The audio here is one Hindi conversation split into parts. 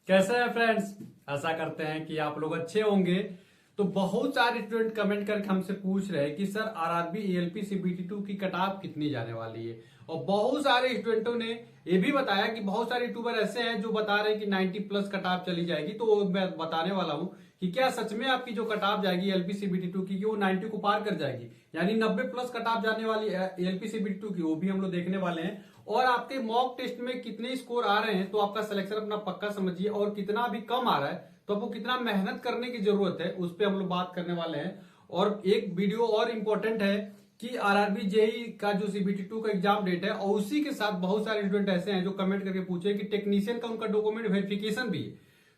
कैसे हैं फ्रेंड्स। आशा करते हैं कि आप लोग अच्छे होंगे। तो बहुत सारे स्टूडेंट कमेंट करके हमसे पूछ रहे हैं कि सर आरआरबी एएलपी सीबीटी2 की कट ऑफ कितनी जाने वाली है। और बहुत सारे स्टूडेंटों ने ये भी बताया कि बहुत सारे यूट्यूबर ऐसे हैं जो बता रहे हैं कि 90 प्लस कट ऑफ चली जाएगी। तो मैं बताने वाला हूं कि क्या सच में आपकी जो कट ऑफ जाएगी एलपी सीबीटी2 की वो 90 को पार कर जाएगी, यानी 90 प्लस कट ऑफ जाने वाली है एलपी सीबीटी2 की, वो भी हम लोग देखने वाले हैं। और आपके मॉक टेस्ट में कितने स्कोर आ रहे हैं तो आपका सिलेक्शन अपना पक्का समझिए, और कितना भी कम आ रहा है तो आपको कितना मेहनत करने की जरूरत है उस पर हम लोग बात करने वाले हैं। और एक वीडियो और इम्पोर्टेंट है कि आरआरबी जेई का जो सीबीटी2 का एग्जाम डेट है, और उसी के साथ बहुत सारे स्टूडेंट ऐसे हैं जो कमेंट करके पूछे कि टेक्नीशियन का उनका डॉक्यूमेंट वेरिफिकेशन भी है,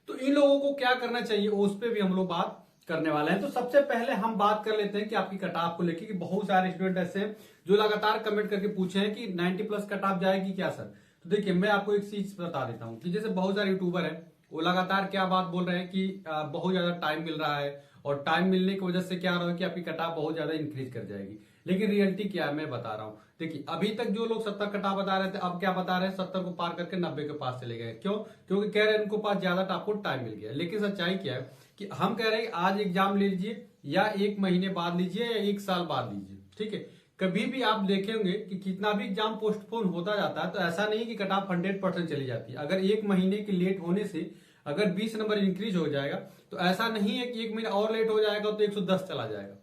तो इन लोगों को क्या करना चाहिए उस पर भी हम लोग बात करने वाले हैं। तो सबसे पहले हम बात कर लेते हैं कि आपकी कट ऑफ को लेकर, कि बहुत सारे स्टूडेंट ऐसे हैं जो लगातार कमेंट करके पूछे हैं कि 90 प्लस कट ऑफ जाएगी क्या सर। तो देखिए मैं आपको एक चीज बता देता हूं कि जैसे बहुत सारे यूट्यूबर हैं वो लगातार क्या बात बोल रहे हैं कि बहुत ज्यादा टाइम मिल रहा है, और टाइम मिलने की वजह से क्या हो रहा है कि आपकी कट ऑफ बहुत ज्यादा इंक्रीज कर जाएगी। लेकिन रियलिटी क्या है मैं बता रहा हूं। देखिए अभी तक जो लोग 70 कट ऑफ बता रहे थे, अब क्या बता रहे हैं 70 को पार करके 90 के पास चले गए। क्यों? क्योंकि कह रहे हैं उनको पास ज्यादा आपको टाइम मिल गया। लेकिन सच्चाई क्या है कि हम कह रहे हैं आज एग्जाम ले लीजिए, या 1 महीने बाद लीजिए, या 1 साल बाद लीजिए, ठीक है। कभी भी आप देखेंगे कि कितना भी एग्जाम पोस्टपोन होता जाता है तो ऐसा नहीं कि कट ऑफ 100% चली जाती है। अगर 1 महीने के लेट होने से अगर 20 नंबर इंक्रीज हो जाएगा तो ऐसा नहीं है कि 1 महीना और लेट हो जाएगा तो 110 चला जाएगा।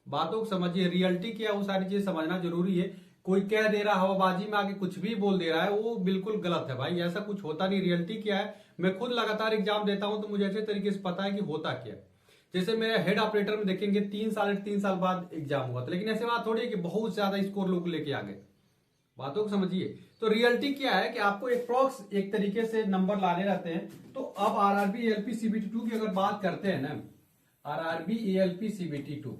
बातों को समझिए, रियलिटी क्या है वो सारी चीजें समझना जरूरी है। कोई कह दे रहा हवाबाजी में आके कुछ भी बोल दे रहा है वो बिल्कुल गलत है भाई, ऐसा कुछ होता नहीं। रियलिटी क्या है, मैं खुद लगातार एग्जाम देता हूं तो मुझे अच्छे तरीके से पता है कि होता क्या है। जैसे मेरे हेड ऑपरेटर में देखेंगे 3 साल बाद एग्जाम हुआ था, लेकिन ऐसे बात थोड़ी है कि बहुत ज्यादा स्कोर लोग लेके आ गए। बातों को समझिए। तो रियलिटी क्या है कि आपको अप्रोक्स एक तरीके से नंबर लाने रहते हैं। तो अब आरआरबी एएलपी सीबीटी2 की अगर बात करते हैं ना, आरआरबी एएलपी सीबीटी2,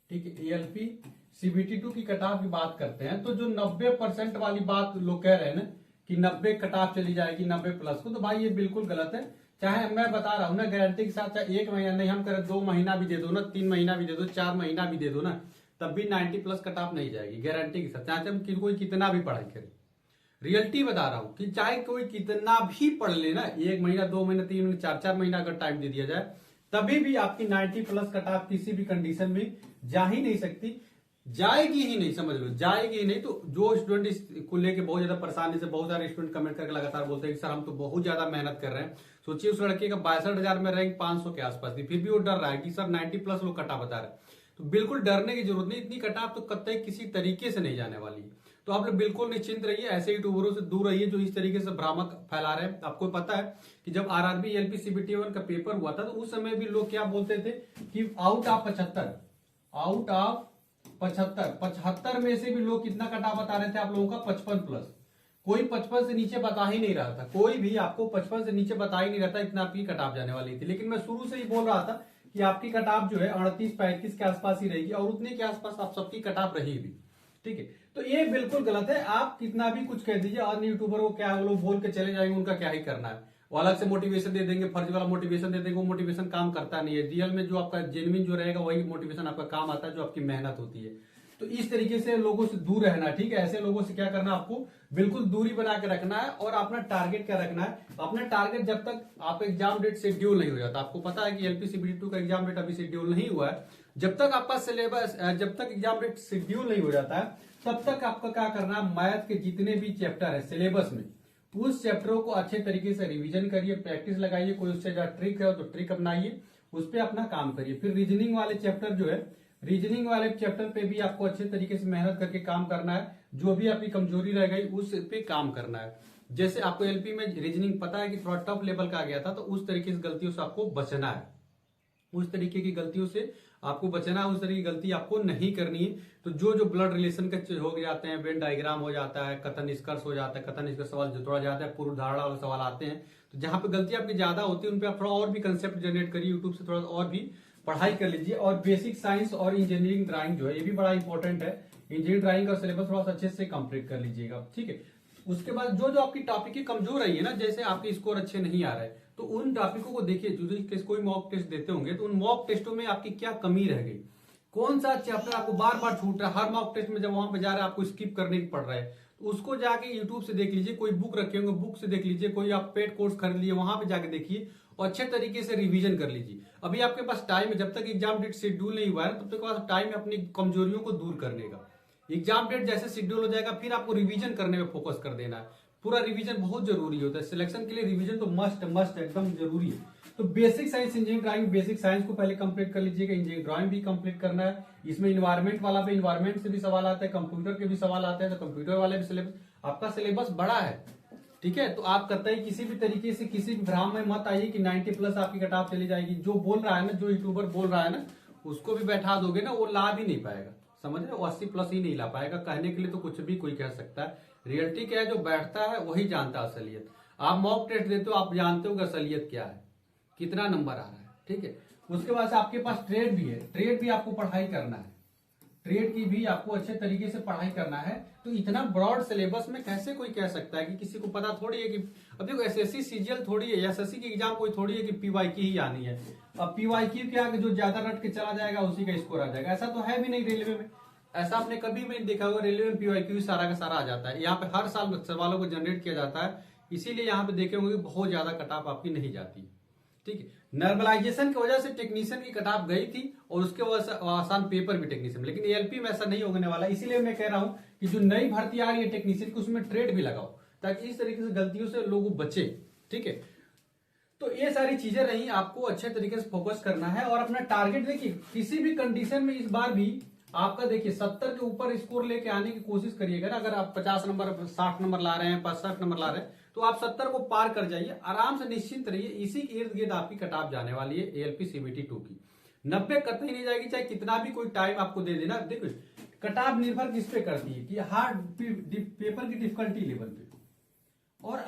ठीक है, एएलपी सीबीटी2 की कट ऑफ की बात करते हैं तो जो 90% वाली बात लोग कह रहे हैं ना कि 90 कट ऑफ चली जाएगी 90 प्लस को, तो भाई ये बिल्कुल गलत है। चाहे मैं बता रहा हूं ना गारंटी के साथ, चाहे 1 महीना नहीं हम करें 2 महीना भी दे दो ना, 3 महीना भी दे दो, 4 महीना भी दे दो ना, तब भी 90 प्लस कट ऑफ नहीं जाएगी गारंटी के साथ, चाहे हम कोई कितना भी पढ़ाई करे। रियलिटी बता रहा हूं कि चाहे कोई कितना भी पढ़ ले ना, 1 महीना 2 महीना 3 महीना 4 महीना अगर टाइम दे दिया जाए, तभी भी आपकी 90 प्लस कट ऑफ किसी भी कंडीशन में जा ही नहीं सकती, जाएगी ही नहीं, समझ लो जाएगी ही नहीं। तो जो स्टूडेंट इसको लेके बहुत ज्यादा परेशानी से, बहुत सारे स्टूडेंट कमेंट करके लगातार बोलते हैं कि सर हम तो बहुत ज्यादा मेहनत कर रहे हैं। सोचिए उस लड़के का 62,000 में रैंक 500 के आसपास थी, फिर भी वो डर रहा है कि सर 90 प्लस लोग कटा बता रहे हैं। तो बिल्कुल डरने की जरूरत नहीं, इतनी कटाव तो कतई किसी तरीके से नहीं जाने वाली है। तो आप लोग बिल्कुल निश्चिंत रहिए, ऐसे यूट्यूबरों से दूर रहिए जो इस तरीके से भ्रामक फैला रहे हैं। आपको पता है कि जब आरआरबी एलपी सीबीटी1 का पेपर हुआ था तो उस समय भी लोग क्या बोलते थे कि आउट ऑफ 75 में से भी लोग कितना कटा बता रहे थे आप लोगों का 55 प्लस। कोई 55 से नीचे बता ही नहीं रहा था, कोई भी आपको 55 से नीचे बता ही नहीं रहा था इतना आपकी कटाव जाने वाली थी। लेकिन मैं शुरू से ही बोल रहा था कि आपकी कटाव जो है 38-35 के आसपास ही रहेगी, और उतने के आसपास आप सबकी कटाव रही भी, ठीक है। तो ये बिल्कुल गलत है। आप कितना भी कुछ कह दीजिए, अन्य यूट्यूबर को क्या वो लोग बोल के चले जाएंगे, उनका क्या ही करना है। वो अलग से मोटिवेशन दे देंगे, फर्जी वाला मोटिवेशन दे देंगे, वो मोटिवेशन काम करता नहीं है। रियल में जो आपका जेन्युइन जो रहेगा वही मोटिवेशन आपका काम आता है, जो आपकी मेहनत होती है। तो इस तरीके से लोगों से दूर रहना, ठीक है। ऐसे लोगों से क्या करना, आपको बिल्कुल दूरी बना के रखना है। और अपना टारगेट क्या रखना है, अपना टारगेट जब तक आप एग्जाम डेट शेड्यूल नहीं हो जाता, आपको पता है कि एलपी सीबीटी2 का एग्जाम डेट अभी शेड्यूल नहीं हुआ है, जब तक आपका सिलेबस, जब तक एग्जाम डेट शेड्यूल नहीं हो जाता है तब तक आपका क्या करना है, मैथ के जितने भी चैप्टर है सिलेबस में, उस चैप्टरों को अच्छे तरीके से रिवीजन करिए, प्रैक्टिस लगाइए। कोई उससे ज्यादा ट्रिक है तो ट्रिक अपनाइए, उस पर अपना काम करिए। फिर रीजनिंग वाले चैप्टर जो है, रीजनिंग वाले चैप्टर पे भी आपको अच्छे तरीके से मेहनत करके काम करना है। जो भी आपकी कमजोरी रह गई उस पे काम करना है। जैसे आपको एलपी में रीजनिंग पता है कि थोड़ा टफ लेवल का आ गया था, तो उस तरीके से गलतियों से आपको बचना है, उस तरीके की गलतियों से आपको बचना है, उस तरीके की गलती आपको नहीं करनी है। तो जो ब्लड रिलेशन के हो जाते हैं, वेन डायग्राम हो जाता है, कथन निष्कर्ष हो जाता है, कथन निष्कर्ष सवाल जो थोड़ा जाता है, पूर्व धारणा वाले सवाल आते हैं, तो जहां पे गलती आपकी ज्यादा होती है उन पे आप थोड़ा और भी कंसेप्ट जनरेट करिए, यूट्यूब से थोड़ा और भी पढ़ाई कर लीजिए। और बेसिक साइंस और इंजीनियरिंग ड्राइंग जो है ये भी बड़ा इंपॉर्टेंट है, इंजीनियरिंग ड्राइंग का सिलेबस थोड़ा सा अच्छे से कंप्लीट कर लीजिएगा, ठीक है। उसके बाद जो आपकी टॉपिक की कमजोर रही है ना, जैसे आपके स्कोर अच्छे नहीं आ रहे, तो उन टॉपिकों को देखिए। जो कोई मॉक टेस्ट देते होंगे तो उन मॉक टेस्टों में आपकी क्या कमी रह गई, कौन सा चैप्टर आपको बार बार छूट रहा है, हर मॉक टेस्ट में जब वहां पे जा रहे हैं आपको स्किप करने पड़ रहा है, तो उसको जाके यूट्यूब से देख लीजिए, कोई बुक रखे होंगे बुक से देख लीजिए, कोई आप पेड कोर्स खरीद लिए वहां पे जाके देखिए और अच्छे तरीके से रिवीजन कर लीजिए। अभी आपके पास टाइम है, जब तक एग्जाम डेट शेड्यूल नहीं हुआ है तब तक पास टाइम है अपनी कमजोरियों को दूर करने का। एग्जाम डेट जैसे शेड्यूल हो जाएगा फिर आपको रिवीजन करने में फोकस कर देना है। पूरा रिवीजन बहुत जरूरी होता है, सिलेक्शन के लिए रिवीजन तो मस्ट मस्ट एकदम जरूरी है। तो basic science engineering drawing, basic science को पहले कंप्लीट कर लीजिएगा, इंजीनियरिंग ड्राइंग भी कंप्लीट करना है। इसमें इन्वायरमेंट वाला भी, इन्वायरमेंट से भी सवाल आता है, कंप्यूटर के भी सवाल आते हैं, तो कंप्यूटर वाले भी सिलेबस, आपका सिलेबस बड़ा है, ठीक है। तो आप कतई किसी भी तरीके से किसी भी भ्रम में मत आइए कि 90 प्लस आपकी कट ऑफ चली जाएगी। जो बोल रहा है ना, जो यूट्यूबर बोल रहा है ना, उसको भी बैठा दोगे ना, वो ला भी नहीं पाएगा, समझ रहे हो, 80 प्लस ही नहीं ला पाएगा। कहने के लिए तो कुछ भी कोई कह सकता है, रियलिटी क्या है, जो बैठता है वही जानता है असलियत। आप मॉक टेस्ट देते हो, आप जानते हो कि असलियत क्या है, कितना नंबर आ रहा है, ठीक है। उसके बाद से आपके पास ट्रेड भी है, ट्रेड भी आपको पढ़ाई करना है, ट्रेड की भी आपको अच्छे तरीके से पढ़ाई करना है। तो इतना ब्रॉड सिलेबस में कैसे कोई कह सकता है कि किसी को पता थोड़ी है कि, अब देखो एसएससी सीजीएल थोड़ी है, एसएससी की एग्जाम कोई थोड़ी है कि पीवाईक्यू ही आनी है। अब पीवाईक्यू क्या है, जो ज्यादा रट के चला जाएगा उसी का स्कोर आ जाएगा, ऐसा तो है भी नहीं रेलवे में। ऐसा आपने कभी भी नहीं देखा होगा, रेलवे में पीवाईक्यू सारा का सारा आ जाता है। यहाँ पे हर साल सवालों को जनरेट किया जाता है, इसीलिए यहाँ पे देखे होंगे बहुत ज्यादा कटऑफ आपकी नहीं जाती, ठीक है। नॉर्मलाइजेशन की वजह से टेक्नीशियन की कटऑफ गई थी और उसके वजह से आसान पेपर भी टेक्नीशियन, लेकिन एएलपी में ऐसा नहीं होने वाला। इसीलिए मैं कह रहा हूं कि जो नई भर्ती आ रही है टेक्नीशियन की, उसमें ट्रेड भी लगाओ, ताकि इस तरीके से गलतियों से लोग बचे, ठीक है। तो ये सारी चीजें रही, आपको अच्छे तरीके से फोकस करना है और अपना टारगेट देखिए, किसी भी कंडीशन में इस बार भी आपका देखिए 70 के ऊपर स्कोर लेके आने की कोशिश करिएगा ना। अगर आप 50 नंबर 60 नंबर ला रहे हैं, 65 नंबर ला रहे हैं, तो आप 70 को पार कर जाइए, आराम से निश्चिंत रहिए। इसी के इर्द गिर्द आपकी कटऑफ जाने वाली है एएलपी सीबीटी 2 की। 90 कतई नहीं जाएगी, चाहे कितना भी कोई टाइम आपको दे देना। देखो कटऑफ निर्भर किस पे करती है कि हार्ड पेपर की डिफिकल्टी लेवल पे। और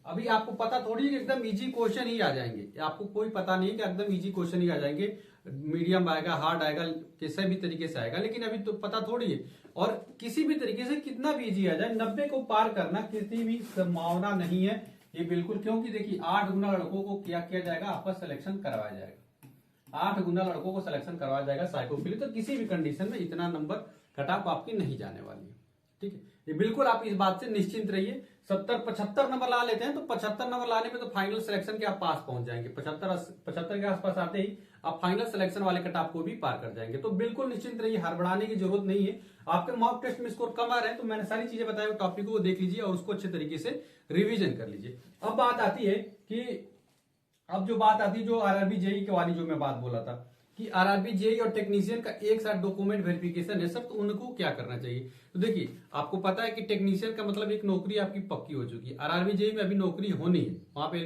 अभी आपको पता थोड़ी है कि एकदम इजी क्वेश्चन ही आ जाएंगे, आपको कोई पता नहीं है कि एकदम इजी क्वेश्चन ही आ जाएंगे, मीडियम आएगा, हार्ड आएगा, किसी भी तरीके से आएगा, लेकिन अभी तो पता थोड़ी है। और किसी भी तरीके से कितना भी इजी आ जाए, 90 को पार करना किसी भी संभावना नहीं है ये बिल्कुल, क्योंकि देखिए 8 गुना लड़कों को क्या किया जाएगा, आपका सिलेक्शन करवाया जाएगा, 8 गुना लड़कों को सिलेक्शन करवाया जाएगा साइको के लिए। तो किसी भी कंडीशन में इतना नंबर कटऑफ आपकी नहीं जाने वाली है, ठीक है। ये बिल्कुल आप इस बात से निश्चिंत रहिए। 70-75 नंबर ला लेते हैं तो 75 नंबर लाने पे तो फाइनल सिलेक्शन के आप पास पहुंच जाएंगे, 75 के आसपास आते ही आप फाइनल सिलेक्शन वाले कटऑफ को भी पार कर जाएंगे। तो बिल्कुल निश्चिंत रहिए, हड़बड़ाने की जरूरत नहीं है। आपके मॉक टेस्ट में स्कोर कम आ रहे हैं तो मैंने सारी चीजें बताई, टॉपिक को देख लीजिए और उसको अच्छे तरीके से रिविजन कर लीजिए। अब बात आती है कि जो आरआरबी जेई के वाली जो मैं बात बोला था कि आरआरबी जेई और टेक्नीशियन का एक साथ डॉक्यूमेंट वेरिफिकेशन है सब, तो उनको क्या करना चाहिए। तो देखिए आपको पता है कि टेक्नीशियन का मतलब एक नौकरी आपकी पक्की हो चुकी है, आरआरबी जेई में अभी नौकरी होनी है, वहां पे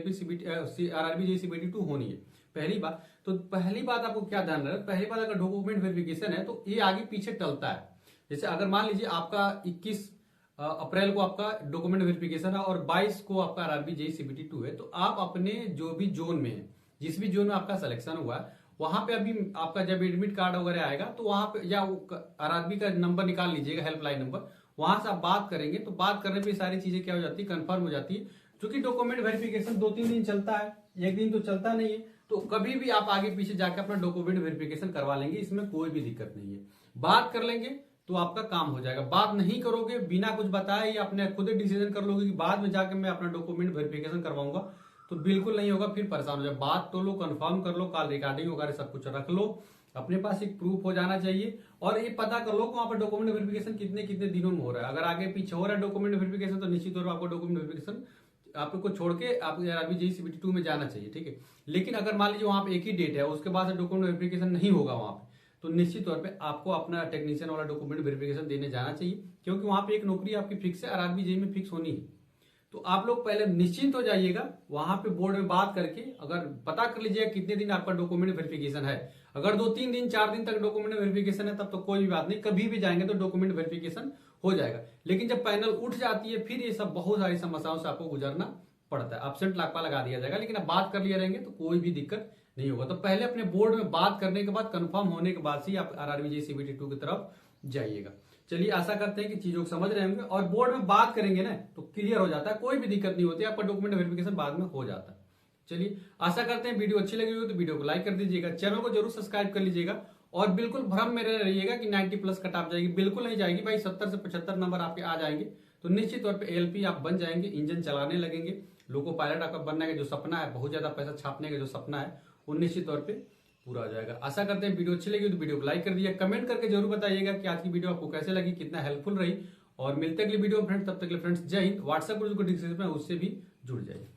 आरआरबी जेई सीबीटी 2 होनी है। पहली बात तो पहली बात आपको क्या ध्यान रखना है, पहली बात अगर डॉक्यूमेंट वेरिफिकेशन है तो ये आगे पीछे टलता है। जैसे अगर मान लीजिए आपका 21 अप्रैल को आपका डॉक्यूमेंट वेरिफिकेशन है और 22 को आपका आरआरबी जेई सीबीटी 2 है, तो आप अपने जो भी जोन में है, जिस भी जोन में आपका सिलेक्शन हुआ है, वहां पे अभी आपका जब एडमिट कार्ड वगैरह आएगा तो वहां पे या आरआरबी का नंबर निकाल लीजिएगा, हेल्पलाइन नंबर, वहां से आप बात करेंगे तो बात करने पे सारी चीजें क्या हो जाती है, कंफर्म हो जाती है। क्योंकि डॉक्यूमेंट वेरिफिकेशन 2-3 दिन चलता है, एक दिन तो चलता नहीं है, तो कभी भी आप आगे पीछे जाकर अपना डॉक्यूमेंट वेरिफिकेशन करवा लेंगे, इसमें कोई भी दिक्कत नहीं है। बात कर लेंगे तो आपका काम हो जाएगा, बात नहीं करोगे बिना कुछ बताए या अपने खुद डिसीजन कर लोगे कि बाद में जाकर मैं अपना डॉक्यूमेंट वेरिफिकेशन करवाऊंगा, तो बिल्कुल नहीं होगा, फिर परेशान हो जाए। बात तो लो, कंफर्म कर लो, कॉल रिकॉर्डिंग वगैरह सब कुछ रख लो, अपने पास एक प्रूफ हो जाना चाहिए और ये पता कर लो कि वहां पर डॉक्यूमेंट वेरिफिकेशन कितने कितने दिनों में हो रहा है। अगर आगे पीछे हो रहा है डॉक्यूमेंट वेरिफिकेशन तो निश्चित तौर पर आपको डॉक्यूमेंट वेरिफिकेशन आपको छोड़ के आप आरआरबी जेई सीबीटी 2 में जाना चाहिए, ठीक है। लेकिन अगर मान लीजिए वहां पे एक ही डेट है, उसके बाद डॉक्यूमेंट वेरिफिकेशन नहीं होगा वहां पे, तो निश्चित तौर पे आपको अपना टेक्नीशियन वाला डॉक्यूमेंट वेरिफिकेशन देने जाना चाहिए, क्योंकि वहां पे एक नौकरी आपकी फिक्स है, आरआरबी जेई में फिक्स होनी है। तो आप लोग पहले निश्चिंत हो जाइएगा, वहां पे बोर्ड में बात करके अगर पता कर लीजिएगा कितने दिन आपका डॉक्यूमेंट वेरिफिकेशन है। अगर 2-3 दिन 4 दिन तक डॉक्यूमेंट वेरिफिकेशन है तब तो कोई भी बात नहीं, कभी भी जाएंगे तो डॉक्यूमेंट वेरिफिकेशन हो जाएगा। लेकिन जब पैनल उठ जाती है फिर ये सब बहुत सारी समस्याओं से आपको गुजरना पड़ता है, एब्सेंट लाखपा लगा दिया जाएगा। लेकिन अब बात कर लिया रहेंगे तो कोई भी दिक्कत नहीं होगा। तो पहले अपने बोर्ड में बात करने के बाद, कंफर्म होने के बाद ही आप आरआरबी जेई सीबीटी 2 की तरफ जाइएगा। चलिए आशा करते हैं कि चीजों को समझ रहे होंगे और बोर्ड में बात करेंगे ना तो क्लियर हो जाता है, कोई भी दिक्कत नहीं होती, आपका डॉक्यूमेंट वेरिफिकेशन बाद में हो जाता है। चलिए आशा करते हैं वीडियो अच्छी लगी हो तो वीडियो को लाइक कर दीजिएगा, चैनल को जरूर सब्सक्राइब कर लीजिएगा और बिल्कुल भ्रम में रहिएगा कि 90 प्लस कट ऑफ जाएगी, बिल्कुल नहीं जाएगी भाई। 70 से 75 नंबर आपके आ जाएंगे तो निश्चित तौर पे एएलपी आप बन जाएंगे, इंजन चलाने लगेंगे, लोको पायलट आपका बनने का जो सपना है, बहुत ज्यादा पैसा छापने का जो सपना है, वो निश्चित तौर पे पूरा हो जाएगा। आशा करते हैं वीडियो अच्छी लगी तो वीडियो को लाइक कर दिया, कमेंट करके जरूर बताइएगा कि आज की वीडियो आपको कैसे लगी, कितना हेल्पफुल रही। और मिलते अगली वीडियो में फ्रेंड्स, तब तक के लिए फ्रेंड्स जय हिंद। व्हाट्सएप ग्रुप को डिस्क्रिप्शन में उससे भी जुड़ जाइए।